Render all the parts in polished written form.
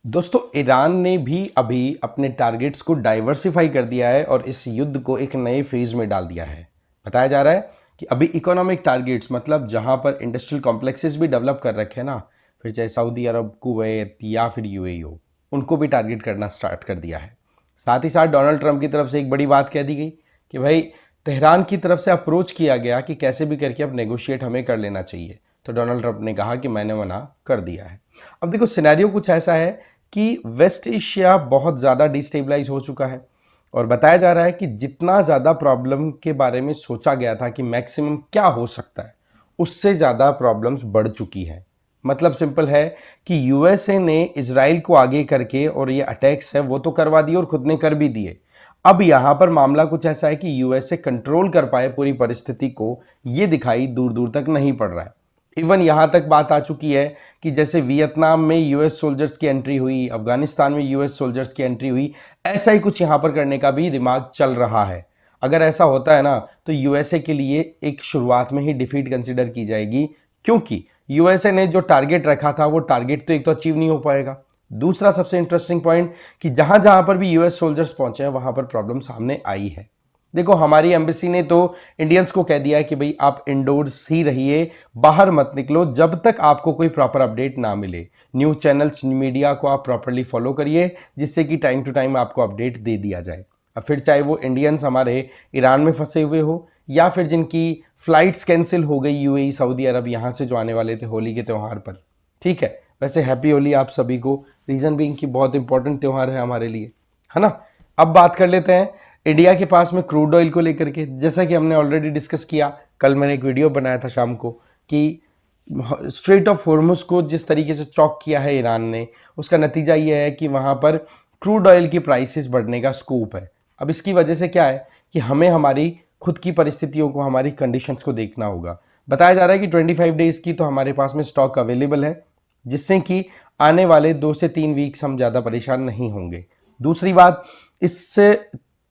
दोस्तों ईरान ने भी अभी अपने टारगेट्स को डाइवर्सिफाई कर दिया है और इस युद्ध को एक नए फेज में डाल दिया है। बताया जा रहा है कि अभी इकोनॉमिक टारगेट्स मतलब जहां पर इंडस्ट्रियल कॉम्प्लेक्सेस भी डेवलप कर रखे हैं ना, फिर चाहे सऊदी अरब, कुवैत या फिर यूएई हो, उनको भी टारगेट करना स्टार्ट कर दिया है। साथ ही साथ डोनाल्ड ट्रंप की तरफ से एक बड़ी बात कह दी गई कि भाई तेहरान की तरफ से अप्रोच किया गया कि कैसे भी करके अब नेगोशिएट हमें कर लेना चाहिए, तो डोनाल्ड ट्रंप ने कहा कि मैंने मना कर दिया है। अब देखो सिनेरियो कुछ ऐसा है कि वेस्ट एशिया बहुत ज़्यादा डिस्टेबलाइज हो चुका है और बताया जा रहा है कि जितना ज़्यादा प्रॉब्लम के बारे में सोचा गया था कि मैक्सिमम क्या हो सकता है, उससे ज़्यादा प्रॉब्लम्स बढ़ चुकी हैं। मतलब सिंपल है कि यूएसए ने इजराइल को आगे करके और ये अटैक्स है वो तो करवा दिए और खुद ने कर भी दिए। अब यहां पर मामला कुछ ऐसा है कि यूएसए कंट्रोल कर पाए पूरी परिस्थिति को, ये दिखाई दूर दूर तक नहीं पड़ रहा है। इवन यहां तक बात आ चुकी है कि जैसे वियतनाम में यूएस सोल्जर्स की एंट्री हुई, अफगानिस्तान में यूएस सोल्जर्स की एंट्री हुई, ऐसा ही कुछ यहां पर करने का भी दिमाग चल रहा है। अगर ऐसा होता है ना, तो यूएसए के लिए एक शुरुआत में ही डिफीट कंसिडर की जाएगी, क्योंकि यूएसए ने जो टारगेट रखा था वो टारगेट तो एक तो अचीव नहीं हो पाएगा। दूसरा सबसे इंटरेस्टिंग पॉइंट कि जहां जहां पर भी यूएस सोल्जर्स पहुंचे हैं वहां पर प्रॉब्लम सामने आई है। देखो हमारी एम्बेसी ने तो इंडियंस को कह दिया है कि भाई आप इंडोर्स ही रहिए, बाहर मत निकलो जब तक आपको कोई प्रॉपर अपडेट ना मिले। न्यूज चैनल्स, मीडिया को आप प्रॉपरली फॉलो करिए, जिससे कि टाइम टू टाइम आपको अपडेट दे दिया जाए। अब फिर चाहे वो इंडियंस हमारे ईरान में फंसे हुए हो या फिर जिनकी फ्लाइट्स कैंसिल हो गई यूएई, सऊदी अरब, यहाँ से जो आने वाले थे होली के त्यौहार पर। ठीक है, वैसे हैप्पी होली आप सभी को, रीजन बीइंग कि बहुत इंपॉर्टेंट त्यौहार है हमारे लिए, है ना। अब बात कर लेते हैं इंडिया के पास में क्रूड ऑयल को लेकर के। जैसा कि हमने ऑलरेडी डिस्कस किया, कल मैंने एक वीडियो बनाया था शाम को कि स्ट्रेट ऑफ हॉर्मुज को जिस तरीके से चॉक किया है ईरान ने, उसका नतीजा ये है कि वहाँ पर क्रूड ऑयल की प्राइसेस बढ़ने का स्कोप है। अब इसकी वजह से क्या है कि हमें हमारी खुद की परिस्थितियों को, हमारी कंडीशंस को देखना होगा। बताया जा रहा है कि 25 डेज की तो हमारे पास में स्टॉक अवेलेबल है, जिससे कि आने वाले 2 से 3 वीक्स हम ज़्यादा परेशान नहीं होंगे। दूसरी बात, इससे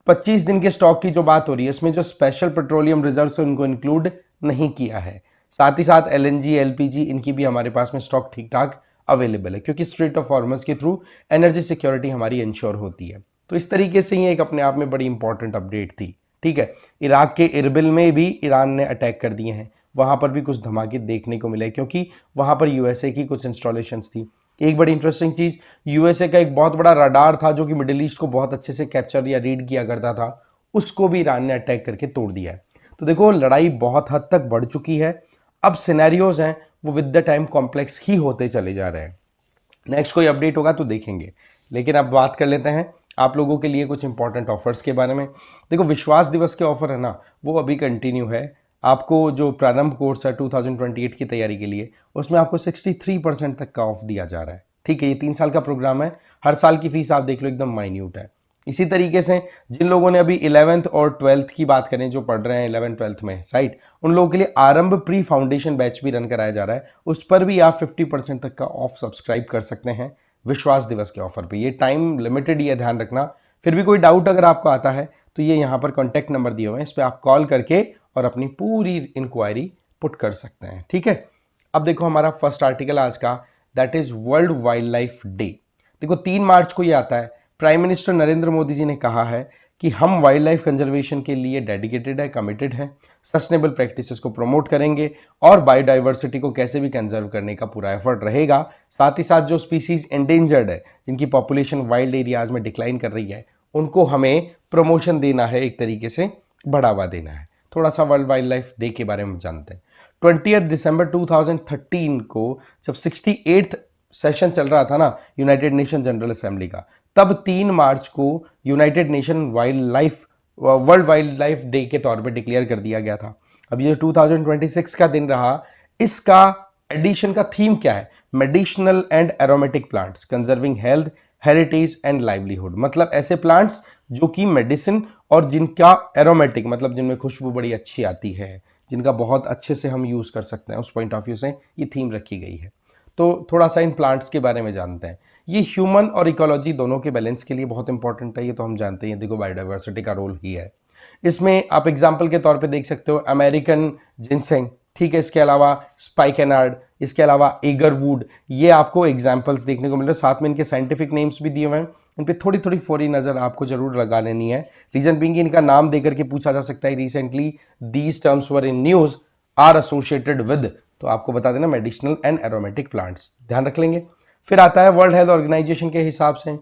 25 दिन के स्टॉक की जो बात हो रही है, इसमें जो स्पेशल पेट्रोलियम रिजर्व्स है उनको इंक्लूड नहीं किया है। साथ ही साथ एलएनजी, एलपीजी, इनकी भी हमारे पास में स्टॉक ठीक ठाक अवेलेबल है, क्योंकि स्ट्रेट ऑफ हॉर्मुज के थ्रू एनर्जी सिक्योरिटी हमारी इंश्योर होती है। तो इस तरीके से ये एक अपने आप में बड़ी इंपॉर्टेंट अपडेट थी। ठीक है, इराक के इरबिल में भी ईरान ने अटैक कर दिए हैं, वहां पर भी कुछ धमाके देखने को मिले, क्योंकि वहां पर यूएसए की कुछ इंस्टॉलेशंस थी। एक बड़ी इंटरेस्टिंग चीज, यूएसए का एक बहुत बड़ा रडार था जो कि मिडिल ईस्ट को बहुत अच्छे से कैप्चर या रीड किया करता था, उसको भी ईरान ने अटैक करके तोड़ दिया है। तो देखो लड़ाई बहुत हद तक बढ़ चुकी है। अब सिनेरियोज हैं वो विद द टाइम कॉम्प्लेक्स ही होते चले जा रहे हैं। नेक्स्ट कोई अपडेट होगा तो देखेंगे, लेकिन अब बात कर लेते हैं आप लोगों के लिए कुछ इंपॉर्टेंट ऑफर्स के बारे में। देखो विश्वास दिवस के ऑफर है ना, वो अभी कंटिन्यू है। आपको जो प्रारंभ कोर्स है 2028 की तैयारी के लिए, उसमें आपको 63% तक का ऑफ दिया जा रहा है। ठीक है, ये 3 साल का प्रोग्राम है, हर साल की फीस आप देख लो एकदम माइन्यूट है। इसी तरीके से जिन लोगों ने अभी 11th और 12th की बात करें, जो पढ़ रहे हैं 11th-12th में, राइट, उन लोगों के लिए आरंभ प्री फाउंडेशन बैच भी रन कराया जा रहा है। उस पर भी आप 50% तक का ऑफ सब्सक्राइब कर सकते हैं विश्वास दिवस के ऑफर पे। ये टाइम लिमिटेड ही है, ध्यान रखना। फिर भी कोई डाउट अगर आपको आता है तो ये यहाँ पर कॉन्टैक्ट नंबर दिए हुए हैं, इस पर आप कॉल करके और अपनी पूरी इंक्वायरी पुट कर सकते हैं। ठीक है, अब देखो हमारा फर्स्ट आर्टिकल आज का, that is world wild life day. देखो 3 मार्च को ये आता है। प्राइम मिनिस्टर नरेंद्र मोदी जी ने कहा है कि हम वाइल्ड लाइफ कंजर्वेशन के लिए डेडिकेटेड है, कमिटेड है, सस्टेनेबल प्रैक्टिसेस को प्रमोट करेंगे और बायोडाइवर्सिटी को कैसे भी कंजर्व करने का पूरा एफर्ट रहेगा। साथ ही साथ जो स्पीसीज एंडेंजर्ड है, जिनकी पॉपुलेशन वाइल्ड एरियाज में डिक्लाइन कर रही है, उनको हमें प्रमोशन देना है, एक तरीके से बढ़ावा देना है। थोड़ा सा वर्ल्ड वाइल्ड लाइफ डे के बारे में जानते हैं। 20 दिसंबर 2013 को जब 68th सेशन चल रहा था ना यूनाइटेड नेशन जनरल असेंबली का, तब 3 मार्च को United nation world wild life day के तौर पे डिक्लेयर कर दिया गया था। अब ये 2026 का दिन रहा, इसका एडिशन का थीम क्या है? Medicinal and aromatic plants conserving health, heritage and livelihood. मतलब ऐसे प्लांट्स जो कि मेडिसिन और जिनका एरोमेटिक मतलब जिनमें खुशबू बड़ी अच्छी आती है, जिनका बहुत अच्छे से हम यूज कर सकते हैं, उस पॉइंट ऑफ व्यू से ये थीम रखी गई है। तो थोड़ा सा इन प्लांट्स के बारे में जानते हैं। ये ह्यूमन और इकोलॉजी दोनों के बैलेंस के लिए बहुत इंपॉर्टेंट है, ये तो हम जानते हैं। देखो बायोडाइवर्सिटी का रोल ही है इसमें। आप एग्जाम्पल के तौर पे देख सकते हो अमेरिकन जिनसेंग, ठीक है, इसके अलावा स्पाइकेनार्ड, इसके अलावा एगरवुड, ये आपको एग्जाम्पल्स देखने को मिल रहे हैं। साथ में इनके साइंटिफिक नेम्स भी दिए हुए हैं, इन पे थोड़ी थोड़ी फोरी नज़र आपको जरूर लगा लेनी है। रीजन बीइंग इनका नाम देकर के पूछा जा सकता है recently these terms were in news are associated with, तो आपको बता देना मेडिसिनल एंड एरोमेटिक प्लांट्स, ध्यान रख लेंगे। फिर आता है वर्ल्ड हेल्थ ऑर्गेनाइजेशन के हिसाब से।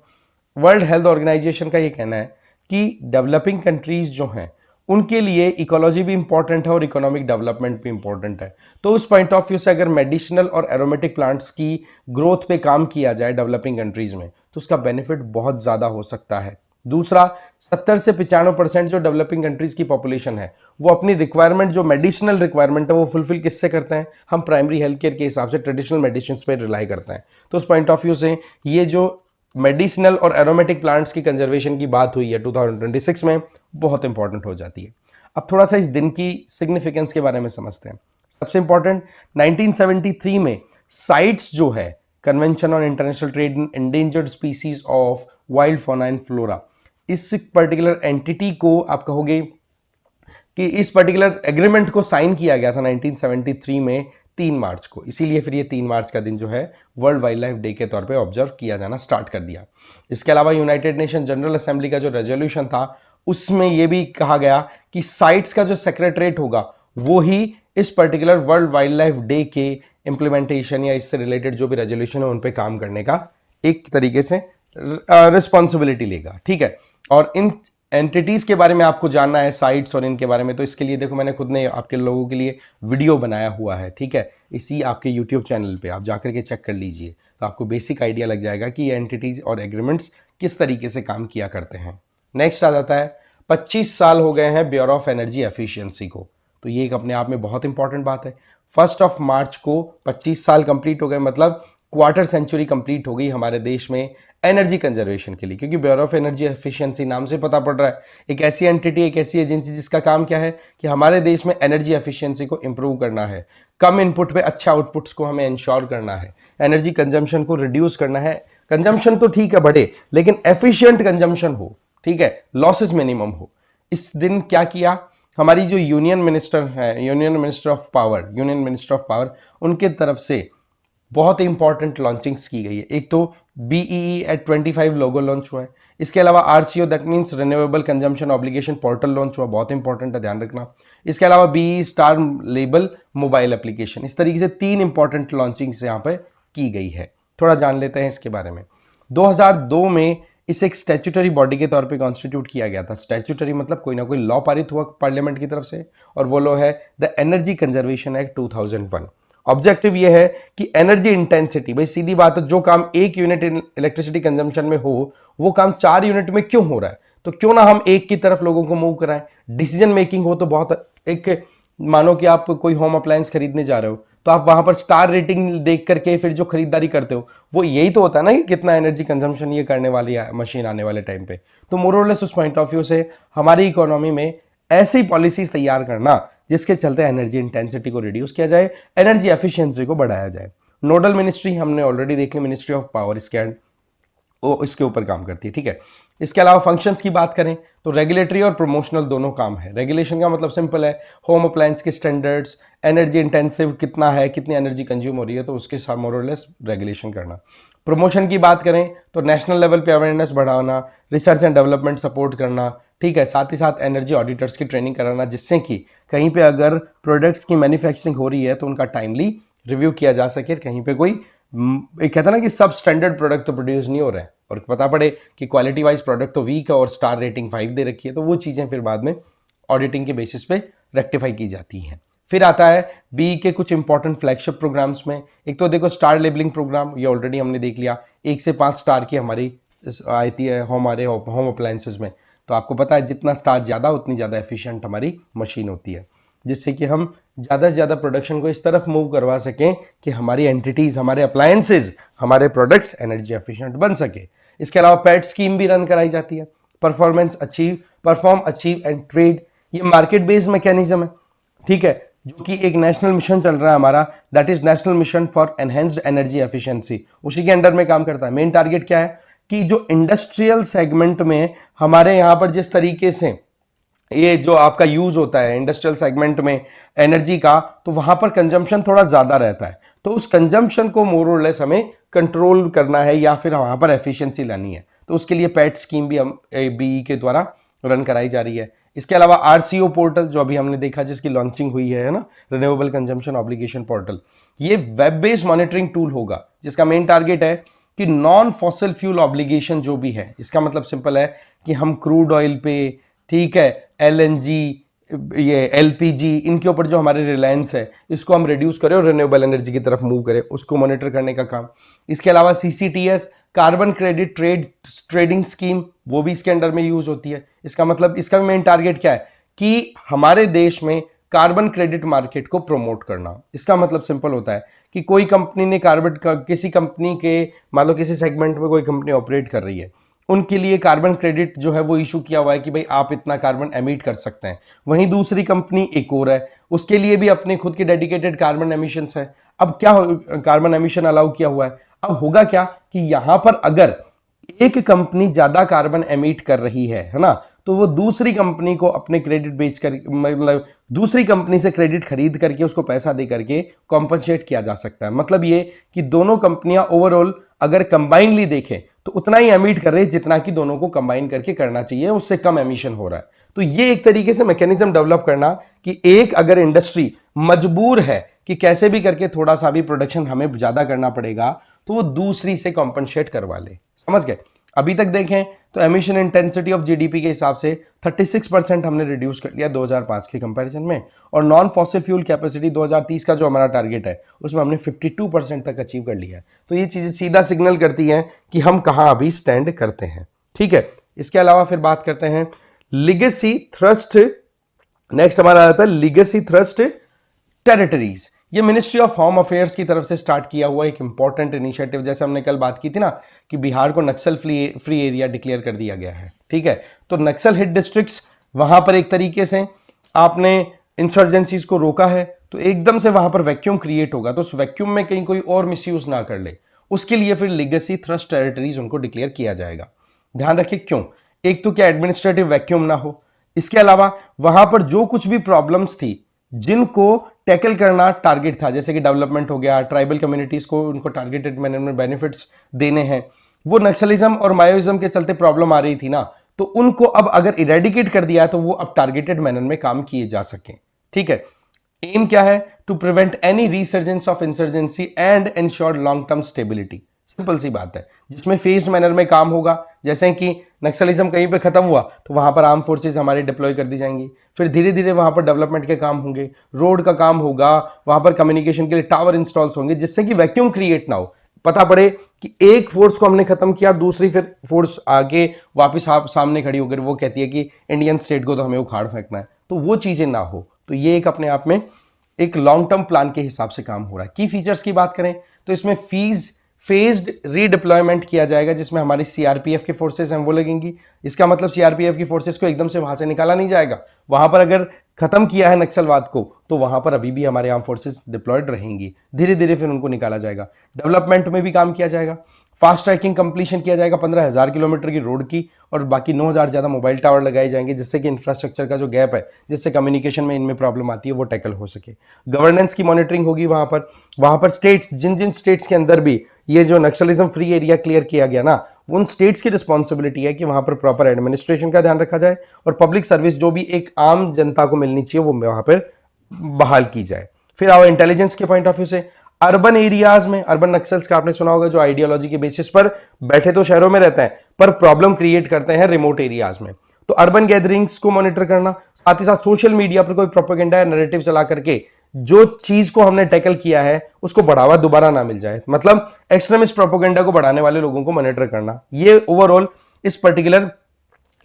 वर्ल्ड हेल्थ ऑर्गेनाइजेशन का ये कहना है कि डेवलपिंग कंट्रीज जो हैं उनके लिए इकोलॉजी भी इंपॉर्टेंट है और इकोनॉमिक डेवलपमेंट भी इंपॉर्टेंट है। तो उस पॉइंट ऑफ व्यू से अगर मेडिसिनल और एरोमेटिक प्लांट्स की ग्रोथ पे काम किया जाए डेवलपिंग कंट्रीज में तो उसका बेनिफिट बहुत ज़्यादा हो सकता है। दूसरा, 70 से 95% जो डेवलपिंग कंट्रीज की पॉपुलेशन है वो अपनी रिक्वायरमेंट, जो मेडिसिनल रिक्वायरमेंट है वो फुलफिल किससे करते हैं? हम प्राइमरी हेल्थ केयर के हिसाब से ट्रेडिशनल मेडिसिन पे रिलाई करते हैं। तो उस पॉइंट ऑफ व्यू से ये जो मेडिसिनल और एरोमेटिक प्लांट्स की कंजर्वेशन की बात हुई है 2026 में, बहुत इंपॉर्टेंट हो जाती है। अब थोड़ा सा इस दिन की सिग्निफिकेंस के बारे में समझते हैं। सबसे इंपॉर्टेंट, 1973 में साइट्स जो है convention on international trade in endangered species of wild fauna and flora, इस पर्टिकुलर एंटिटी को आप कहोगे कि इस पर्टिकुलर एग्रीमेंट को साइन किया गया था 1973 में 3 मार्च को, इसीलिए फिर ये 3 मार्च का दिन जो है वर्ल्ड वाइल्ड लाइफ डे के तौर पे ऑब्जर्व किया जाना स्टार्ट कर दिया। इसके अलावा यूनाइटेड नेशन जनरल असेंबली का जो रेजोल्यूशन था उसमें ये भी कहा गया कि साइट्स का जो सेक्रेटरेट होगा वो ही इस particular world wild life day के इंप्लीमेंटेशन या इससे रिलेटेड जो भी रेजोल्यूशन है उन पे काम करने का एक तरीके से रिस्पॉन्सिबिलिटी लेगा, ठीक है। और इन एंटिटीज के बारे में आपको जानना है, साइट्स और इनके बारे में, तो इसके लिए देखो मैंने खुद ने आपके लोगों के लिए वीडियो बनाया हुआ है, ठीक है, इसी आपके यूट्यूब चैनल पे आप जाकर के चेक कर लीजिए तो आपको बेसिक आइडिया लग जाएगा कि ये एंटिटीज और एग्रीमेंट्स किस तरीके से काम किया करते हैं। नेक्स्ट आ जाता है 25 साल हो गए हैं ब्यूरो ऑफ एनर्जी एफिशिएंसी को, तो ये एक अपने आप में बहुत इंपॉर्टेंट बात है। 1 मार्च को 25 साल कंप्लीट हो गए, मतलब क्वार्टर सेंचुरी कंप्लीट हो गई हमारे देश में एनर्जी कंजर्वेशन के लिए, क्योंकि ब्यूरो ऑफ एनर्जी एफिशिएंसी नाम से पता पड़ रहा है एक ऐसी एंटिटी, एक ऐसी एजेंसी जिसका काम क्या है कि हमारे देश में एनर्जी एफिशिएंसी को इंप्रूव करना है, कम इनपुट पे अच्छा आउटपुट्स को हमें इंश्योर करना है, एनर्जी कंजम्पशन को रिड्यूस करना है। कंजम्पशन तो ठीक है बढ़े, लेकिन एफिशिएंट कंजम्पशन हो, ठीक है, लॉसेस मिनिमम हो। इस दिन क्या किया, हमारी जो यूनियन मिनिस्टर है, यूनियन मिनिस्टर ऑफ पावर, उनके तरफ से बहुत इंपॉर्टेंट लॉन्चिंग्स की गई है। एक तो BEE एट 25 लोगो लॉन्च हुआ है, इसके अलावा RCO that means renewable consumption obligation portal launch हुआ, बहुत इंपॉर्टेंट है, ध्यान रखना। इसके अलावा BEE star label mobile application, इस तरीके से 3 इंपॉर्टेंट लॉन्चिंग्स यहाँ पे की गई है। थोड़ा जान लेते हैं इसके बारे में। 2002 में इसे एक स्टैट्यूटरी बॉडी के तौर पे कॉन्स्टिट्यूट किया गया था। स्टैट्यूटरी मतलब कोई ना कोई लॉ पारित हुआ पार्लियामेंट की तरफ से, और वो लॉ है the energy conservation act 2001। Objective ये है कि एनर्जी इंटेंसिटी, भाई सीधी बात है, जो काम 1 यूनिट इलेक्ट्रिसिटी कंजम्पशन में हो वो काम 4 यूनिट में क्यों हो रहा है, तो क्यों ना हम एक की तरफ लोगों को मूव कराएं। डिसीजन मेकिंग हो तो बहुत, एक मानो कि आप कोई होम अप्लायंस खरीदने जा रहे हो तो आप वहां पर स्टार रेटिंग देख करके फिर जो खरीदारी करते हो वो यही तो होता है ना कि कितना एनर्जी कंजम्पशन ये करने वाली है मशीन आने वाले टाइम पे। तो मोरलेस उस पॉइंट ऑफ व्यू से हमारी इकोनॉमी में ऐसी पॉलिसीज तैयार करना जिसके चलते एनर्जी इंटेंसिटी को रिड्यूस किया जाए, एनर्जी एफिशिएंसी को बढ़ाया जाए। नोडल मिनिस्ट्री हमने ऑलरेडी देख ली, मिनिस्ट्री ऑफ पावर इसके ऊपर काम करती है, ठीक है। इसके अलावा फंक्शंस की बात करें तो रेगुलेटरी और प्रमोशनल दोनों काम है। रेगुलेशन का मतलब सिंपल है, होम अप्लायंस के स्टैंडर्ड्स, एनर्जी इंटेंसिव कितना है, कितनी एनर्जी कंज्यूम हो रही है, तो उसके साथ मोरलेस रेगुलेशन करना। प्रमोशन की बात करें तो नेशनल लेवल पे अवेयरनेस बढ़ाना, रिसर्च एंड डेवलपमेंट सपोर्ट करना, ठीक है, साथ ही साथ एनर्जी ऑडिटर्स की ट्रेनिंग कराना, जिससे कि कहीं पे अगर प्रोडक्ट्स की मैन्युफैक्चरिंग हो रही है तो उनका टाइमली रिव्यू किया जा सके, कहीं पे कोई एक कहता ना कि सब स्टैंडर्ड प्रोडक्ट तो प्रोड्यूस नहीं हो रहे हैं और पता पड़े कि क्वालिटी वाइज प्रोडक्ट तो वीक है और स्टार रेटिंग 5 दे रखी है, तो वो चीज़ें फिर बाद में ऑडिटिंग के बेसिस पे रेक्टिफाई की जाती हैं। फिर आता है बी के कुछ इंपॉर्टेंट फ्लैगशिप प्रोग्राम्स में। एक तो देखो स्टार लेबलिंग प्रोग्राम, ये ऑलरेडी हमने देख लिया, 1 से 5 स्टार की हमारी आती है हमारे होम अप्लायंसेज में। तो आपको पता है जितना स्टार ज़्यादा उतनी ज़्यादा एफिशिएंट हमारी मशीन होती है, जिससे कि हम ज़्यादा से ज़्यादा प्रोडक्शन को इस तरफ मूव करवा सकें कि हमारी एंटिटीज़, हमारे अप्लायंसेज, हमारे प्रोडक्ट्स एनर्जी एफिशिएंट बन सके। इसके अलावा पैट स्कीम भी रन कराई जाती है, परफॉर्म अचीव एंड ट्रेड, ये मार्केट बेस्ड मैकेनिज्म है, ठीक है, जो कि एक नेशनल मिशन चल रहा है हमारा, that is national mission for enhanced energy efficiency, उसी के अंडर में काम करता है। मेन टारगेट क्या है कि जो इंडस्ट्रियल सेगमेंट में हमारे यहाँ पर जिस तरीके से ये जो आपका यूज होता है इंडस्ट्रियल सेगमेंट में एनर्जी का, तो वहां पर कंजम्पशन थोड़ा ज्यादा रहता है। तो उस कंजम्पशन को मोर और लेस हमें कंट्रोल करना है या फिर वहां पर एफिशिएंसी लानी है। तो उसके लिए पैट स्कीम भी हम बीई के द्वारा रन कराई जा रही है। इसके अलावा आरसीओ पोर्टल जो अभी हमने देखा जिसकी लॉन्चिंग हुई है ना, रिन्यूएबल कंजम्पशन ऑब्लिगेशन पोर्टल, ये वेब बेस्ड मॉनिटरिंग टूल होगा जिसका मेन टारगेट है कि नॉन फॉसिल फ्यूल ऑब्लिगेशन जो भी है, इसका मतलब सिंपल है कि हम क्रूड ऑयल पे, ठीक है, एलएनजी, ये एलपीजी, इनके ऊपर जो हमारे रिलायंस है इसको हम रिड्यूस करें और रिन्यूएबल एनर्जी की तरफ मूव करें, उसको मॉनिटर करने का काम। इसके अलावा CCTS, carbon credit trading scheme, वो भी इसके अंडर में यूज होती है। इसका मतलब इसका मेन टारगेट क्या है कि हमारे देश में कार्बन क्रेडिट मार्केट को प्रमोट करना। इसका मतलब सिंपल होता है कि कोई कंपनी ने किसी कंपनी के, मान लो किसी सेगमेंट में कोई कंपनी ऑपरेट कर रही है, उनके लिए कार्बन क्रेडिट जो है वो इशू किया हुआ है कि भाई आप इतना कार्बन एमिट कर सकते हैं। वहीं दूसरी कंपनी एक और है, उसके लिए भी अपने खुद के डेडिकेटेड कार्बन एमिशंस है। अब क्या कार्बन एमिशन अलाउ किया हुआ है, अब होगा क्या कि यहां पर अगर एक कंपनी ज्यादा कार्बन एमिट कर रही है ना, तो वो दूसरी कंपनी को अपने क्रेडिट बेच कर, मतलब दूसरी कंपनी से क्रेडिट खरीद करके उसको पैसा दे करके कॉम्पनसेट किया जा सकता है। मतलब ये कि दोनों कंपनियां ओवरऑल अगर कंबाइनली देखें तो उतना ही एमिट कर रहे हैं जितना कि दोनों को कंबाइन करके करना चाहिए, उससे कम एमिशन हो रहा है। तो ये एक तरीके से मैकेनिज्म डेवलप करना कि एक अगर इंडस्ट्री मजबूर है कि कैसे भी करके थोड़ा सा भी प्रोडक्शन हमें ज्यादा करना पड़ेगा, तो वो दूसरी से कॉम्पनसेट करवा ले। समझ गए? अभी तक देखें तो एमिशन इंटेंसिटी ऑफ जीडीपी के हिसाब से 36% हमने रिड्यूस कर लिया 2005 के कंपैरिजन में, और नॉन फॉसिल फ्यूल कैपेसिटी 2030 का जो हमारा टारगेट है उसमें हमने 52% तक अचीव कर लिया है। तो ये चीजें सीधा सिग्नल करती हैं कि हम कहां अभी स्टैंड करते हैं। ठीक है, इसके अलावा फिर बात करते हैं लिगेसी थ्रस्ट। नेक्स्ट हमारा आता है लिगेसी थ्रस्ट टेरिटरीज। ये मिनिस्ट्री ऑफ होम अफेयर्स की तरफ से स्टार्ट किया हुआ एक इंपॉर्टेंट इनिशिएटिव, जैसे हमने कल बात की थी ना कि बिहार को नक्सल फ्री एरिया डिक्लेयर कर दिया गया है। ठीक है, तो नक्सल हिट डिस्ट्रिक्ट्स, वहां पर एक तरीके से आपने इंसर्जेंसीज को रोका है, तो एकदम से वहां पर वैक्यूम क्रिएट होगा, तो उस वैक्यूम में कहीं कोई और मिसयूज ना कर ले, उसके लिए फिर लिगेसी थ्रस्ट टेरिटरीज उनको डिक्लेयर किया जाएगा। ध्यान रखिए क्यों, एक तो क्या एडमिनिस्ट्रेटिव वैक्यूम ना हो, इसके अलावा वहां पर जो कुछ भी प्रॉब्लम्स थी जिनको टैकल करना टारगेट था, जैसे कि डेवलपमेंट हो गया, ट्राइबल कम्युनिटीज को उनको टारगेटेड मैनर में बेनिफिट्स देने हैं, वो नक्सलिज्म और मायोइज्म के चलते प्रॉब्लम आ रही थी ना, तो उनको अब अगर इरेडिकेट कर दिया है तो वो अब टारगेटेड मैनर में काम किए जा सके। ठीक है, एम क्या है? To prevent any resurgence of insurgency and ensure long term stability. Simple सी बात है, जिसमें फेज मैनर में काम होगा, जैसे कि नक्सलिज्म कहीं पे खत्म हुआ तो वहां पर आर्म फोर्सेस हमारे डिप्लॉय कर दी जाएंगी, फिर धीरे धीरे वहां पर डेवलपमेंट के काम होंगे, रोड का काम होगा, वहां पर कम्युनिकेशन के लिए टावर इंस्टॉल्स होंगे, जिससे कि वैक्यूम क्रिएट ना हो। पता पड़े कि एक फोर्स को हमने खत्म किया, दूसरी फिर फोर्स आगे वापस आप सामने खड़ी होकर वो कहती है कि इंडियन स्टेट को तो हमें उखाड़ फेंकना है, तो वो चीजें ना हो। तो ये एक अपने आप में एक लॉन्ग टर्म प्लान के हिसाब से काम हो रहा है। की फीचर्स की बात करें तो इसमें फेज्ड रीडिप्लॉयमेंट किया जाएगा, जिसमें हमारी सीआरपीएफ के फोर्सेस हैं वो लगेंगी। इसका मतलब सीआरपीएफ की फोर्सेस को एकदम से वहां से निकाला नहीं जाएगा, वहां पर अगर खत्म किया है नक्सलवाद को तो वहां पर अभी भी हमारे आर्म फोर्सेस डिप्लॉयड रहेंगी, धीरे धीरे फिर उनको निकाला जाएगा। डेवलपमेंट में भी काम किया जाएगा, फास्ट ट्रैकिंग कंप्लीशन किया जाएगा 15,000 किलोमीटर की रोड की, और बाकी 9,000 ज्यादा मोबाइल टावर लगाए जाएंगे, जिससे कि इंफ्रास्ट्रक्चर का जो गैप है, जिससे कम्युनिकेशन में इनमें प्रॉब्लम आती है, वो टैकल हो सके। गवर्नेंस की मॉनिटरिंग होगी वहां पर स्टेट्स, जिन जिन स्टेट्स के अंदर भी ये जो नक्सलिज्म फ्री एरिया क्लियर किया गया ना, उन स्टेट्स की रिस्पॉन्सिबिलिटी है कि वहां पर प्रॉपर एडमिनिस्ट्रेशन का ध्यान रखा जाए और पब्लिक सर्विस जो भी एक आम जनता को मिलनी चाहिए वो वहां पर बहाल की जाए। फिर आओ इंटेलिजेंस के पॉइंट ऑफ व्यू से, अर्बन एरियाज में अर्बन नक्सल्स का आपने सुना होगा, जो आइडियोलॉजी के बेसिस पर बैठे तो शहरों में रहते हैं पर प्रॉब्लम क्रिएट करते हैं रिमोट एरियाज में, तो अर्बन गैदरिंग्स को मॉनिटर करना, साथ ही साथ सोशल मीडिया पर कोई प्रोपेगेंडा या नैरेटिव चला करके जो चीज को हमने टैकल किया है उसको बढ़ावा दोबारा ना मिल जाए, मतलब एक्सट्रीमिस्ट प्रोपेगेंडा को बढ़ाने वाले लोगों को मॉनिटर करना। ये ओवरऑल इस पर्टिकुलर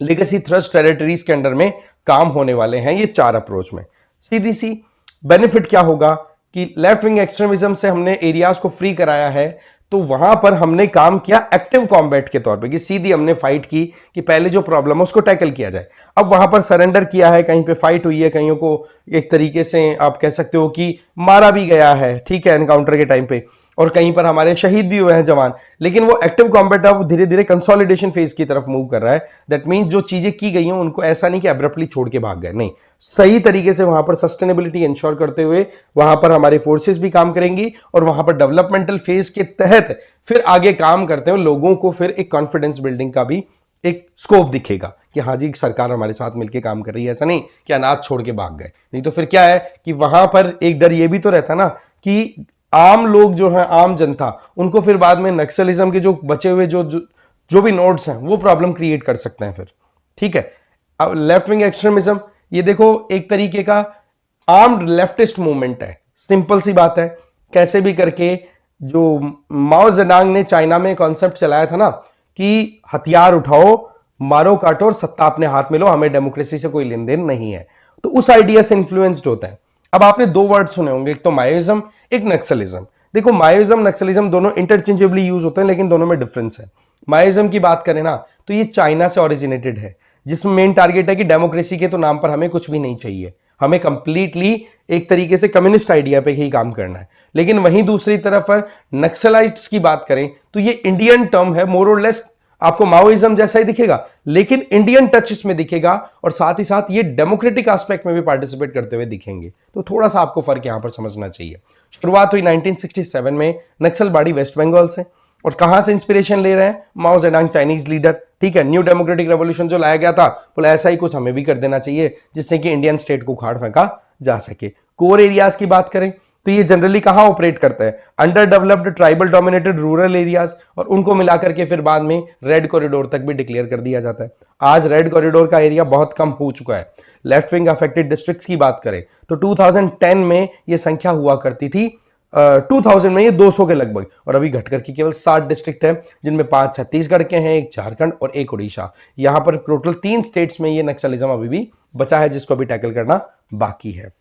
लेगेसी थ्रस्ट टेरिटरीज के अंडर में काम होने वाले हैं, ये 4 अप्रोच में। सीधी सी बेनिफिट क्या होगा कि लेफ्ट विंग एक्सट्रीमिज्म से हमने एरियाज को फ्री कराया है, तो वहां पर हमने काम किया एक्टिव कॉम्बैट के तौर पे, कि सीधी हमने फाइट की कि पहले जो प्रॉब्लम है उसको टैकल किया जाए। अब वहां पर सरेंडर किया है, कहीं पे फाइट हुई है, कहीं को एक तरीके से आप कह सकते हो कि मारा भी गया है, ठीक है, एनकाउंटर के टाइम पे, और कहीं पर हमारे शहीद भी हुए हैं जवान, लेकिन वो एक्टिव कॉम्बैट अब धीरे धीरे कंसोलिडेशन फेज की तरफ मूव कर रहा है। दैट मींस जो चीजें की गई हैं उनको ऐसा नहीं कि एब्रप्टली छोड़ के भाग गए, नहीं, सही तरीके से वहां पर सस्टेनेबिलिटी इंश्योर करते हुए वहां पर हमारे फोर्सेस भी काम करेंगी और वहां पर डेवलपमेंटल फेज के तहत फिर आगे काम करते हुए लोगों को फिर एक कॉन्फिडेंस बिल्डिंग का भी एक स्कोप दिखेगा कि हाँ जी सरकार हमारे साथ मिलकर काम कर रही है। ऐसा नहीं कि अनाज छोड़ के भाग गए, नहीं तो फिर क्या है कि वहां पर एक डर ये भी तो रहता ना कि आम लोग जो है, आम जनता, उनको फिर बाद में नक्सलिज्म के जो बचे हुए जो भी नोड्स हैं वो प्रॉब्लम क्रिएट कर सकते हैं फिर। ठीक है, अब लेफ्ट विंग एक्सट्रीमिज्म, ये देखो एक तरीके का आर्म्ड लेफ्टिस्ट मूवमेंट है। सिंपल सी बात है, कैसे भी करके जो माओ जेडांग ने चाइना में कॉन्सेप्ट चलाया था ना कि हथियार उठाओ, मारो काटो और सत्ता अपने हाथ में लो, हमें डेमोक्रेसी से कोई लेन देन नहीं है, तो उस आइडिया से इन्फ्लुएंस्ड होता है। अब आपने दो वर्ड सुने होंगे, एक तो मायोइज्म, एक नक्सलिज्म। देखो मायोइज्म नक्सलिज्म दोनों इंटरचेंजेबली यूज होते हैं, लेकिन दोनों में डिफरेंस है। मायोइज्म की बात करें ना तो ये चाइना से ओरिजिनेटेड है, जिसमें मेन टारगेट है कि डेमोक्रेसी के तो नाम पर हमें कुछ भी नहीं चाहिए, हमें कंप्लीटली एक तरीके से कम्युनिस्ट आइडिया पे ही काम करना है। लेकिन वहीं दूसरी तरफ नक्सलाइट्स की बात करें तो ये इंडियन टर्म है, मोर और लेस आपको माओइज्म जैसा ही दिखेगा, लेकिन इंडियन टच इसमें दिखेगा और साथ ही साथ ये डेमोक्रेटिक एस्पेक्ट में भी पार्टिसिपेट करते हुए दिखेंगे। तो थोड़ा सा आपको फर्क यहां पर समझना चाहिए। शुरुआत हुई 1967 में नक्सलबाड़ी वेस्ट बंगाल से, और कहां से इंस्पिरेशन ले रहे हैं? माओ जेडांग चाइनीज लीडर, ठीक है, न्यू डेमोक्रेटिक रेवोल्यूशन जो लाया गया था, बोला ऐसा ही कुछ हमें भी कर देना चाहिए जिससे कि इंडियन स्टेट को उखाड़ फेंका जा सके। कोर एरियाज की बात करें तो ये जनरली कहां ऑपरेट करता है? Under developed tribal dominated rural areas, और उनको मिलाकर के फिर बाद में रेड कॉरिडोर तक भी डिक्लेयर कर दिया जाता है। आज रेड कॉरिडोर का एरिया बहुत कम हो चुका है। लेफ्ट विंग अफेक्टेड डिस्ट्रिक्ट्स की बात करें तो 2010 में ये संख्या हुआ करती थी 2000 में ये 200 के लगभग, और अभी घट करके केवल 7 डिस्ट्रिक्ट हैं, जिनमें 5 छत्तीसगढ़ के हैं, एक झारखंड और एक उड़ीसा। यहां पर टोटल 3 स्टेट्स में ये नक्सलिज्म अभी भी बचा है, जिसको अभी टैकल करना बाकी है।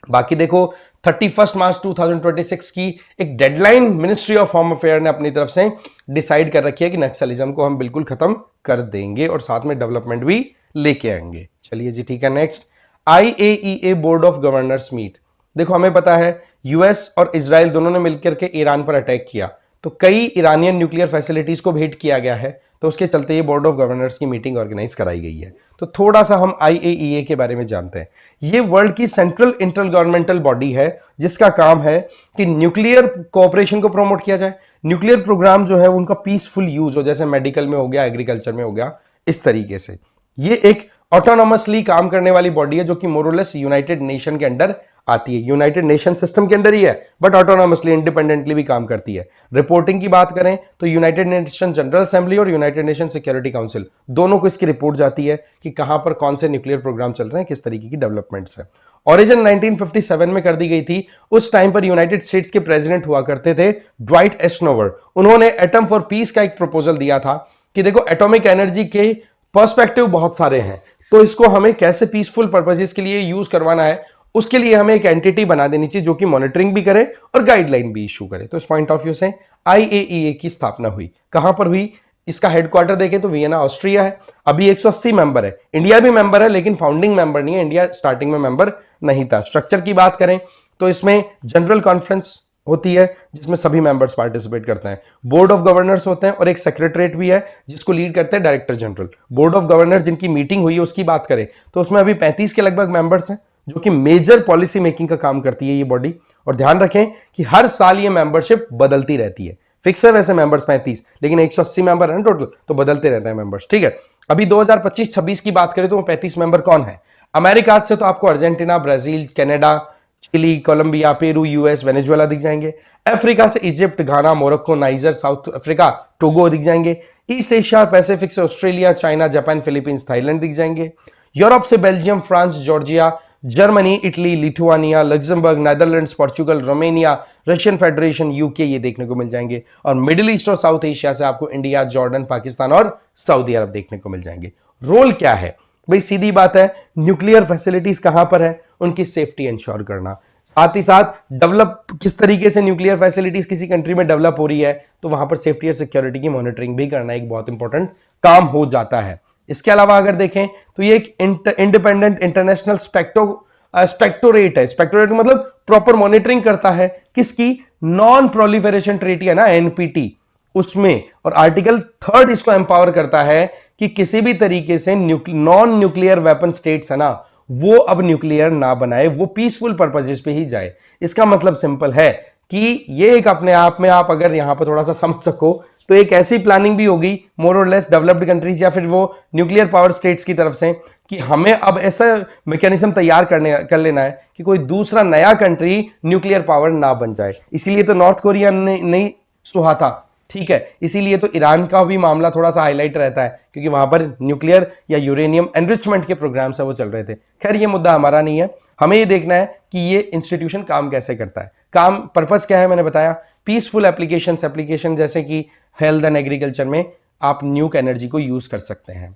बाकी देखो 31 मार्च 2026 की एक deadline ministry of home affair ने अपनी तरफ से डिसाइड कर रखी है कि नक्सलिज्म को हम बिल्कुल खत्म कर देंगे और साथ में डेवलपमेंट भी लेके आएंगे। चलिए जी ठीक है, next IAEA board of governors meet. देखो हमें पता है यूएस और इजराइल दोनों ने मिलकर के ईरान पर अटैक किया, तो कई ईरानियन न्यूक्लियर फैसिलिटीज को भेंट किया गया है, तो उसके चलते ये बोर्ड ऑफ गवर्नर्स की मीटिंग ऑर्गेनाइज कराई गई है। तो थोड़ा सा हम IAEA के बारे में जानते हैं। ये वर्ल्ड की सेंट्रल इंटर गवर्नमेंटल बॉडी है, जिसका काम है कि न्यूक्लियर कोऑपरेशन को प्रमोट किया जाए, न्यूक्लियर प्रोग्राम जो है उनका पीसफुल यूज हो, जैसे मेडिकल में हो गया, एग्रीकल्चर में हो गया, इस तरीके से। ये एक ऑटोनॉमसली काम करने वाली बॉडी है जो कि मोरलेस यूनाइटेड नेशन के अंडर आती है, यूनाइटेड नेशन सिस्टम के अंदर ही है, बट ऑटोनॉमसली इंडिपेंडेंटली भी काम करती है। रिपोर्टिंग की बात करें तो यूनाइटेड नेशन जनरल असेंबली और यूनाइटेड नेशन सिक्योरिटी काउंसिल दोनों को इसकी रिपोर्ट जाती है कि कहां पर कौन से न्यूक्लियर प्रोग्राम चल रहे हैं, किस तरीके की डेवलपमेंट्स है। ओरिजिन 1957 में कर दी गई थी। उस टाइम पर यूनाइटेड स्टेट्स के प्रेसिडेंट हुआ करते थे ड्वाइट एस्नोवर। उन्होंने एटम फॉर पीस का एक प्रपोजल दिया था कि देखो एटॉमिक एनर्जी के पर्सपेक्टिव बहुत सारे हैं, तो इसको हमें कैसे पीसफुल पर्पसेस के लिए यूज करवाना है, उसके लिए हमें एक एंटिटी बना देनी चाहिए जो कि मॉनिटरिंग भी करे और गाइडलाइन भी इशू करे। तो इस पॉइंट ऑफ व्यू से IAEA की स्थापना हुई। कहां पर हुई? इसका हेडक्वार्टर देखें तो वियना ऑस्ट्रिया है। अभी 180 मेंबर है, इंडिया भी मेंबर है, लेकिन फाउंडिंग मेंबर नहीं है, इंडिया स्टार्टिंग में मेंबर नहीं था। स्ट्रक्चर की बात करें तो इसमें जनरल कॉन्फ्रेंस होती है जिसमें सभी मेंबर्स पार्टिसिपेट करते हैं, बोर्ड ऑफ गवर्नर्स होते हैं और एक सेक्रेटरीट भी है जिसको लीड करते हैं director general. Board of governors जिनकी मीटिंग हुई है उसकी बात करें तो उसमें अभी 35 के लगभग मेंबर्स हैं, जो कि मेजर पॉलिसी मेकिंग का काम करती है ये बॉडी। और ध्यान रखें कि हर साल ये मेंबरशिप बदलती रहती है। फिक्स है वैसे मेंबर्स 35, लेकिन 180 मेंबर है टोटल, तो बदलते रहते हैं मेंबर्स। ठीक है, अभी 2025-26 की बात करें तो वो 35 मेंबर कौन है? अमेरिका से तो आपको Argentina, Brazil, Canada, Chile, Colombia, Peru, US, Venezuela दिख जाएंगे। अफ्रीका से Egypt, Ghana, Morocco, Niger, South Africa, Togo दिख जाएंगे। ईस्ट एशिया पैसिफिक से Australia, China, Japan, Philippines, Thailand दिख जाएंगे। यूरोप से Belgium, France, Georgia, Germany, Italy, Lithuania, Luxembourg, Netherlands, Portugal, Romania, Russian Federation, UK, ये देखने को मिल जाएंगे। और मिडिल ईस्ट और साउथ एशिया से आपको इंडिया, जॉर्डन, पाकिस्तान और सऊदी अरब देखने को मिल जाएंगे। रोल क्या है भाई? सीधी बात है, न्यूक्लियर फैसिलिटीज कहां पर है, उनकी सेफ्टी इंश्योर करना, साथ ही साथ डेवलप किस तरीके से न्यूक्लियर फैसिलिटीज किसी कंट्री में डेवलप हो रही है तो वहां पर सेफ्टी और सिक्योरिटी की मॉनिटरिंग भी करना एक बहुत इंपॉर्टेंट काम हो जाता है। इसके अलावा अगर देखें तो ये एक इंडिपेंडेंट इंटरनेशनल स्पेक्टोरेट है। स्पेक्टोरेट मतलब प्रॉपर मॉनिटरिंग करता है किसकी? नॉन प्रोलिफरेशन ट्रीटी है ना, एनपीटी, उसमें, और आर्टिकल 3 इसको एम्पावर करता है कि किसी भी तरीके से नॉन न्यूक्लियर वेपन स्टेट्स है ना, वो अब न्यूक्लियर ना बनाए, वो पीसफुल पर्पजेस पे ही जाए। इसका मतलब सिंपल है कि ये एक अपने आप में, आप अगर यहां पर थोड़ा सा समझ सको तो एक ऐसी प्लानिंग भी होगी मोर और लेस डेवलप्ड कंट्रीज या फिर वो न्यूक्लियर पावर स्टेट्स की तरफ से कि हमें अब ऐसा मैकेनिज्म तैयार कर लेना है कि कोई दूसरा नया कंट्री न्यूक्लियर पावर ना बन जाए। इसीलिए तो नॉर्थ कोरिया ने नहीं सुहाता, ठीक है, इसीलिए तो ईरान का भी मामला थोड़ा सा हाईलाइट रहता है क्योंकि वहां पर न्यूक्लियर या यूरेनियम एनरिचमेंट के प्रोग्राम्स है वो चल रहे थे। खैर ये मुद्दा हमारा नहीं है, हमें ये देखना है कि ये इंस्टीट्यूशन काम कैसे करता है। काम पर्पस क्या है मैंने बताया, पीसफुल एप्लीकेशन जैसे कि हेल्थ एंड एग्रीकल्चर में आप न्यूक एनर्जी को यूज कर सकते हैं।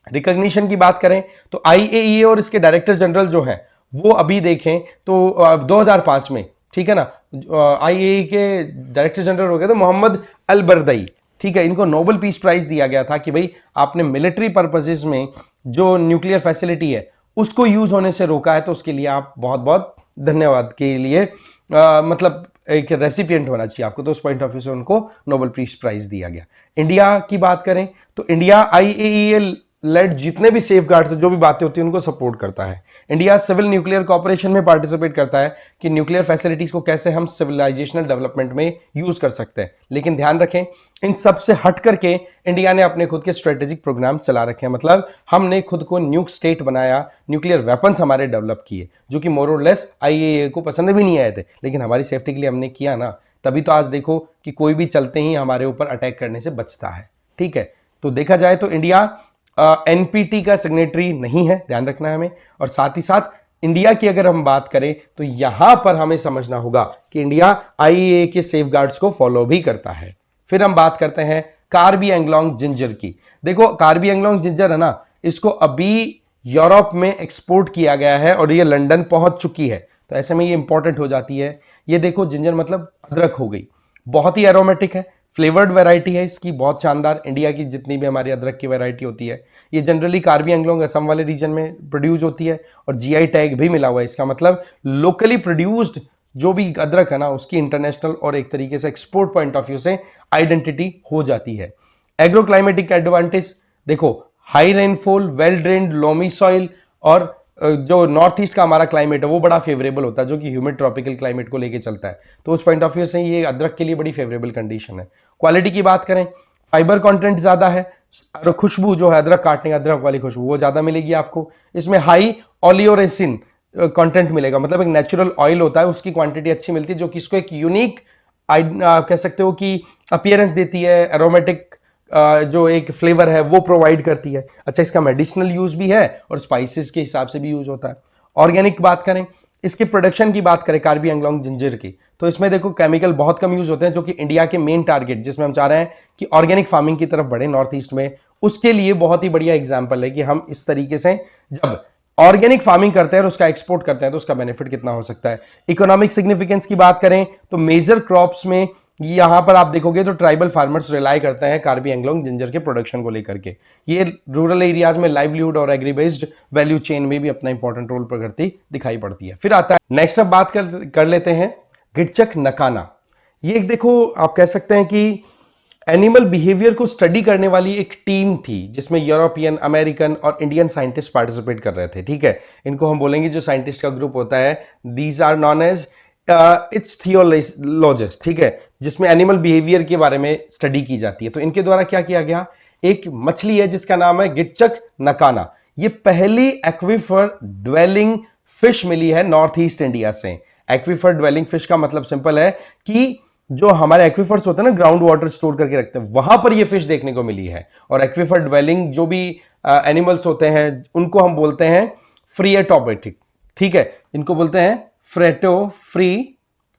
रिकॉग्निशन की बात करें तो आईएईए और इसके डायरेक्टर जनरल जो हैं वो अभी देखें तो 2005 में, ठीक है ना, आईएई के डायरेक्टर जनरल हो गए थे मोहम्मद अल बरदई, ठीक है, इनको नोबेल पीस प्राइज दिया गया था कि भाई आपने मिलिट्री पर्पसेस में जो न्यूक्लियर फैसिलिटी है उसको यूज होने से रोका है, तो उसके लिए आप बहुत बहुत धन्यवाद के लिए मतलब एक रेसिपिएंट होना चाहिए आपको, तो उस पॉइंट ऑफ व्यू से उनको नोबेल पीस प्राइज दिया गया। इंडिया की बात करें तो इंडिया आईएईए लेड जितने भी सेफ गार्ड्स जो भी बातें होती हैं उनको सपोर्ट करता है। इंडिया सिविल न्यूक्लियर कॉर्पोरेशन में पार्टिसिपेट करता है कि न्यूक्लियर फैसिलिटीज को कैसे हम सिविलाइजेशनल डेवलपमेंट में यूज कर सकते हैं। लेकिन ध्यान रखें इन सब से हट करके इंडिया ने अपने खुद के स्ट्रेटेजिक प्रोग्राम चला रखे हैं, मतलब हमने खुद को न्यूक स्टेट बनाया, न्यूक्लियर वेपन्स हमारे डेवलप किए जो कि मोर और लेस आईएईए को पसंद भी नहीं आए थे, लेकिन हमारी सेफ्टी के लिए हमने किया ना, तभी तो आज देखो कि कोई भी चलते ही हमारे ऊपर अटैक करने से बचता है। ठीक है, तो देखा जाए तो इंडिया एनपीटी का सिग्नेटरी नहीं है, ध्यान रखना है हमें। और साथ ही साथ इंडिया की अगर हम बात करें तो यहां पर हमें समझना होगा कि इंडिया आईएईए के सेफगार्ड्स को फॉलो भी करता है। फिर हम बात करते हैं कार्बी एंगलोंग जिंजर की। देखो कार्बी एंगलोंग जिंजर है ना, इसको अभी यूरोप में एक्सपोर्ट किया गया है और ये लंदन पहुंच चुकी है, तो ऐसे में ये इंपॉर्टेंट हो जाती है। ये देखो जिंजर मतलब अदरक हो गई, बहुत ही एरोमेटिक है, फ्लेवर्ड वैरायटी है इसकी बहुत शानदार। इंडिया की जितनी भी हमारी अदरक की वैरायटी होती है ये जनरली कार्बी एंगलोंग असम वाले रीजन में प्रोड्यूस होती है और जीआई टैग भी मिला हुआ है। इसका मतलब लोकली प्रोड्यूस्ड जो भी अदरक है ना उसकी इंटरनेशनल और एक तरीके से एक्सपोर्ट पॉइंट ऑफ व्यू से आइडेंटिटी हो जाती है। एग्रो क्लाइमेटिक एडवांटेज देखो, high rainfall, well drained, loamy soil और जो नॉर्थ ईस्ट का हमारा क्लाइमेट है वो बड़ा फेवरेबल होता है जो कि ह्यूमिड ट्रॉपिकल क्लाइमेट को लेके चलता है, तो उस पॉइंट ऑफ व्यू से ये अदरक के लिए बड़ी फेवरेबल कंडीशन है। क्वालिटी की बात करें, फाइबर कंटेंट ज्यादा है और खुशबू जो है अदरक काटने का अदरक वाली खुशबू वो ज्यादा मिलेगी आपको। इसमें हाई ओलियोरेसिन कंटेंट मिलेगा, मतलब एक नेचुरल ऑयल होता है उसकी क्वांटिटी अच्छी मिलती है जो कि इसको एक यूनिक कह सकते हो कि अपीयरेंस देती है, एरोमेटिक जो एक फ्लेवर है वो प्रोवाइड करती है। अच्छा, इसका मेडिसिनल यूज भी है और स्पाइसेस के हिसाब से भी यूज होता है। ऑर्गेनिक बात करें, इसके प्रोडक्शन की बात करें कार्बी एंगलोंग जिंजर की, तो इसमें देखो केमिकल बहुत कम यूज होते हैं जो कि इंडिया के मेन टारगेट जिसमें हम चाह रहे हैं कि ऑर्गेनिक फार्मिंग की तरफ बढ़े नॉर्थ ईस्ट में, उसके लिए बहुत ही बढ़िया एग्जाम्पल है कि हम इस तरीके से जब ऑर्गेनिक फार्मिंग करते हैं और उसका एक्सपोर्ट करते हैं तो उसका बेनिफिट कितना हो सकता है। इकोनॉमिक सिग्निफिकेंस की बात करें तो मेजर क्रॉप्स में यहां पर आप देखोगे तो ट्राइबल फार्मर्स रिलाई करते हैं कार्बी एंगलोंग जिंजर के प्रोडक्शन को लेकर के। ये रूरल एरियाज में लाइवलीहुड और एग्री बेस्ड वैल्यू चेन में भी अपना इंपॉर्टेंट रोल करती दिखाई पड़ती है। फिर आता है नेक्स्ट, अब बात कर लेते हैं गिटचक नकाना। ये एक देखो आप कह सकते हैं कि एनिमल बिहेवियर को स्टडी करने वाली एक टीम थी जिसमें यूरोपियन, अमेरिकन और इंडियन साइंटिस्ट पार्टिसिपेट कर रहे थे। ठीक है, इनको हम बोलेंगे जो साइंटिस्ट का ग्रुप होता है these are known as it's theologist, ठीक है, जिसमें एनिमल बिहेवियर के बारे में स्टडी की जाती है। तो इनके द्वारा क्या किया गया, एक मछली है जिसका नाम है गिटचक नकाना। ये पहली एक्वीफर ड्वेलिंग फिश मिली है नॉर्थ ईस्ट इंडिया से। एक्वीफर ड्वेलिंग फिश का मतलब सिंपल है कि जो हमारे एक्वीफर्स होते हैं ना, ग्राउंड वाटर स्टोर करके रखते हैं, वहां पर ये फिश देखने को मिली है। और एक्वीफर ड्वेलिंग जो भी एनिमल्स होते हैं उनको हम बोलते हैं फ्रीएटोबाइटिक, ठीक है, इनको बोलते हैं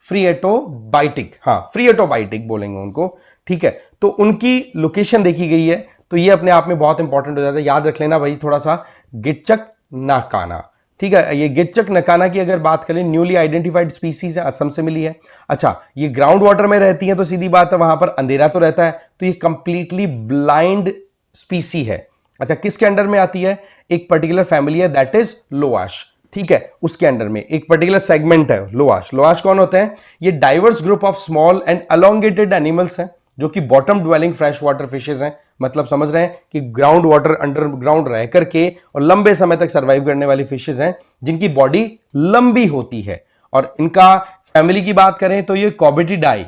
फ्रीएटोबाइटिक, हाँ फ्रीएटोबाइटिक बोलेंगे उनको, ठीक है। तो उनकी लोकेशन देखी गई है, तो ये अपने आप में बहुत इंपॉर्टेंट हो जाता है। याद रख लेना भाई थोड़ा सा, गिटचक नाकाना, ठीक है। ये गिटचक नकाना की अगर बात करें, न्यूली आइडेंटिफाइड स्पीसीज है, असम से मिली है। अच्छा, ये ग्राउंड वाटर में रहती है तो सीधी बात है वहां पर अंधेरा तो रहता है, तो ये कंप्लीटली ब्लाइंड स्पीसी है। अच्छा, किसके अंडर में आती है, एक पर्टिकुलर फैमिली है दैट इज लोआश, ठीक है, उसके अंडर में एक पर्टिकुलर सेगमेंट है लोआश। लोआश कौन होते हैं? ये diverse group of small and elongated animals हैं जो कि bottom dwelling fresh water fishes हैं। मतलब समझ रहे हैं कि ग्राउंड वाटर अंडरग्राउंड रह करके और लंबे समय तक सर्वाइव करने वाली फिशेज हैं जिनकी बॉडी लंबी होती है। और इनका फैमिली की बात करें तो ये कॉबिटिडाई,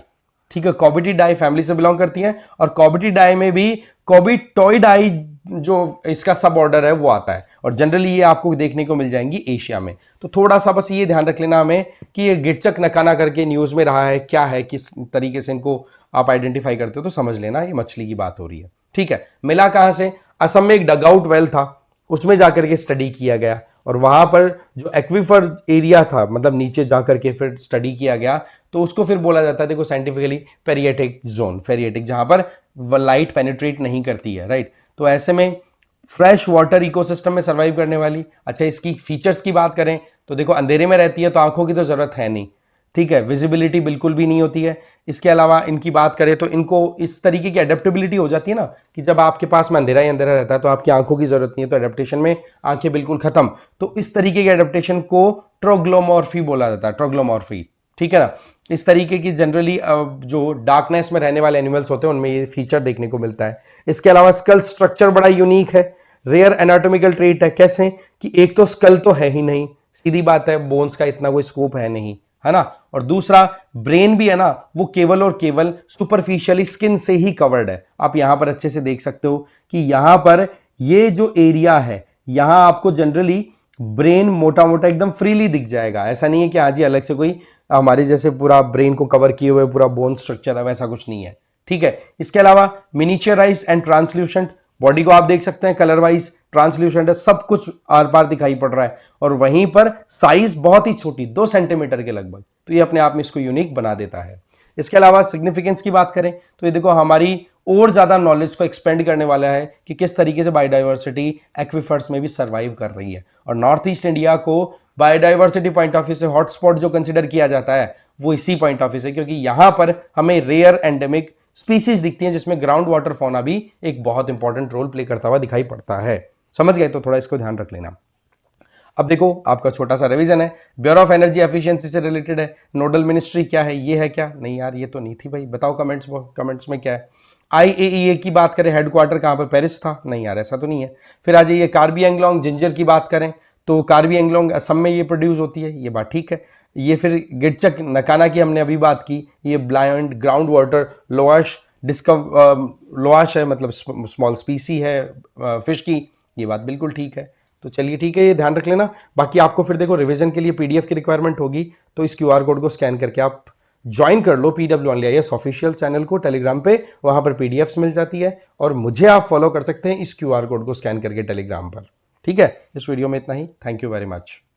ठीक है, कॉबिटिडाई फैमिली से बिलोंग करती हैं। और कॉबिटिडाई में भी कॉबिटोइडाई जो इसका सब ऑर्डर है वो आता है, और जनरली ये आपको देखने को मिल जाएंगी एशिया में। तो थोड़ा सा बस ये ध्यान रख लेना हमें कि ये गिटचक नकाना करके न्यूज में रहा है, क्या है, किस तरीके से इनको आप आइडेंटिफाई करते हो तो समझ लेना ये मछली की बात हो रही है। ठीक है, मिला कहां से? असम में एक डगआउट वेल था, उसमें जाकर के स्टडी किया गया, और वहां पर जो एक्विफर एरिया था, मतलब नीचे जाकर के फिर स्टडी किया गया, तो उसको फिर बोला जाता है, देखो साइंटिफिकली, फेरिएटिक जोन, फेरिएटिक, जहां पर लाइट पेनिट्रेट नहीं करती है, राइट। तो ऐसे में फ्रेश वाटर इकोसिस्टम में सर्वाइव करने वाली, अच्छा इसकी फीचर्स की बात करें तो देखो अंधेरे में रहती है तो आंखों की तो जरूरत है नहीं, ठीक है, विजिबिलिटी बिल्कुल भी नहीं होती है। इसके अलावा इनकी बात करें तो इनको इस तरीके की अडेप्टेबिलिटी हो जाती है ना कि जब आपके पास में अंधेरा ही अंधेरा रहता है तो आपकी आंखों की जरूरत नहीं है, तो अडेप्टेशन में आंखें बिल्कुल खत्म। तो इस तरीके के अडेप्टेशन को ट्रोग्लोमॉर्फी बोला जाता है, ट्रोग्लोमॉर्फी, ठीक है ना। इस तरीके की जनरली जो डार्कनेस में रहने वाले एनिमल्स होते हैं उनमें ये फीचर देखने को मिलता है। इसके अलावा स्कल स्ट्रक्चर बड़ा यूनिक है, रेयर एनाटॉमिकल ट्रेट है। कैसे? कि एक तो स्कल तो है ही नहीं, सीधी बात है, बोन्स का इतना कोई स्कोप है नहीं, है ना। और दूसरा ब्रेन भी है ना, वो केवल और केवल सुपरफिशियली स्किन से ही कवर्ड है। आप यहां पर अच्छे से देख सकते हो कि यहां पर ये जो एरिया है, यहां आपको जनरली ब्रेन मोटा मोटा एकदम फ्रीली दिख जाएगा। ऐसा नहीं है कि आज ही अलग से कोई हमारे जैसे पूरा ब्रेन को कवर किए हुए पूरा बोन स्ट्रक्चर है, वैसा कुछ नहीं है, ठीक है। इसके अलावा मिनिचराइज्ड एंड ट्रांसल्यूशेंट, बॉडी को आप देख सकते हैं कलर वाइज ट्रांसल्यूशेंट है, सब कुछ आर पार दिखाई पड़ रहा है, और वहीं पर साइज बहुत ही छोटी, 2 सेंटीमीटर के लगभग, तो ये अपने आप में इसको यूनिक बना देता है। इसके अलावा सिग्निफिकेंस की बात करें तो ये देखो हमारी और ज्यादा नॉलेज को एक्सपेंड करने वाला है कि किस तरीके से बायोडाइवर्सिटी एक्विफर्स में भी सर्वाइव कर रही है। और नॉर्थ ईस्ट इंडिया को बायोडाइवर्सिटी पॉइंट ऑफ व्यू से हॉटस्पॉट जो कंसिडर किया जाता है वो इसी पॉइंट ऑफ व्यू से, क्योंकि यहां पर हमें रेयर एंडेमिक स्पीसीज दिखती हैं जिसमें ग्राउंड वाटर फौना भी एक बहुत इंपॉर्टेंट रोल प्ले करता हुआ दिखाई पड़ता है। समझ गए? तो थोड़ा इसको ध्यान रख लेना। अब देखो आपका छोटा सा रिवीजन है, ब्यूरो ऑफ एनर्जी एफिशिएंसी से रिलेटेड है। नोडल मिनिस्ट्री क्या है? ये है क्या? नहीं यार, ये तो नहीं थी भाई, बताओ कमेंट्स में क्या है। आईएईए की बात करें, हेडक्वार्टर कहां पर? पेरिस था? नहीं यार, ऐसा तो नहीं है। फिर आ जाइए कार्बी एंगलोंग जिंजर की बात करें तो कार्बी एंगलोंग असम में ये प्रोड्यूस होती है, ये बात ठीक है। ये फिर गिटचक नकाना की हमने अभी बात की, ये ब्लाइंड ग्राउंड वाटर लोआश लोआश है, मतलब स्मॉल स्पीसी है फिश की, ये बात बिल्कुल ठीक है। तो चलिए ठीक है, ये ध्यान रख लेना। बाकी आपको फिर देखो रिवीजन के लिए पीडीएफ की रिक्वायरमेंट होगी, तो इस क्यूआर कोड को स्कैन करके आप ज्वाइन कर लो PWOnlyIAS ऑफिशियल चैनल को टेलीग्राम पे, वहां पर पीडीएफ्स मिल जाती है, और मुझे आप फॉलो कर सकते हैं इस क्यूआर कोड को स्कैन करके टेलीग्राम पर। ठीक है, इस वीडियो में इतना ही। Thank you very much.